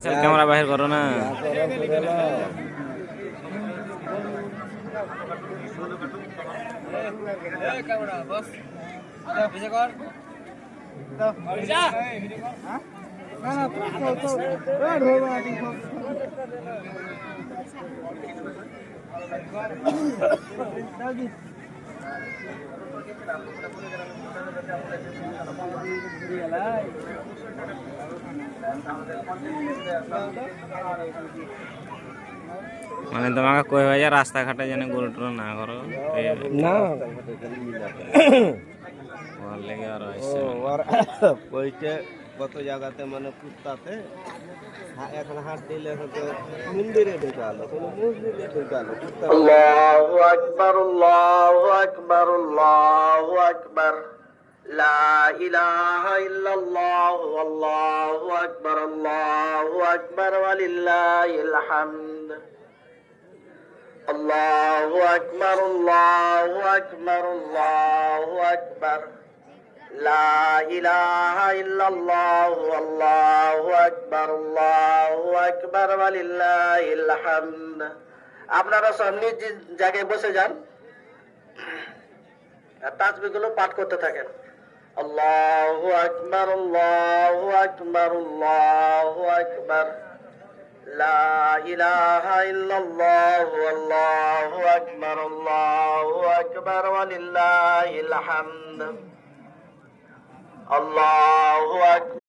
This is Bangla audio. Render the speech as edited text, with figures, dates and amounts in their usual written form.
ক্যামেরা বাহির করো না। মানে তোমাকে কই হয়ে যায় রাস্তাঘাটে যেন গরু টরু না করো না ভালো লেগে আর কইতে কত জায়গাতে মানে কুত্তাতে এখন হাত দিলে হয়তো মন্দিরে ঢুকালো কোনো মসজিদে ঢুকালো কুত্তা আল্লাহু আকবার আল্লাহু আকবার আল্লাহু আকবার লা ইলাহা ইল্লাল্লাহ আল্লাহু আকবার ওয়ালিল্লাহিল হামদ আল্লাহু আকবার আল্লাহু আকবার আল্লাহু আকবার লা ইলাহা ইল্লাল্লাহ আল্লাহু আকবার ওয়ালিল্লাহিল হামদ। আপনারা সব নিজ জায়গায় বসে যান আর তাসবিহগুলো পাঠ করতে থাকেন। আল্লাহু আকবার আল্লাহু আকবার আল্লাহু আকবার লা ইলাহা ইল্লাল্লাহ আল্লাহু আকবার ওয়ালিল্লাহিল হামদ। আল্লাহু আকবার।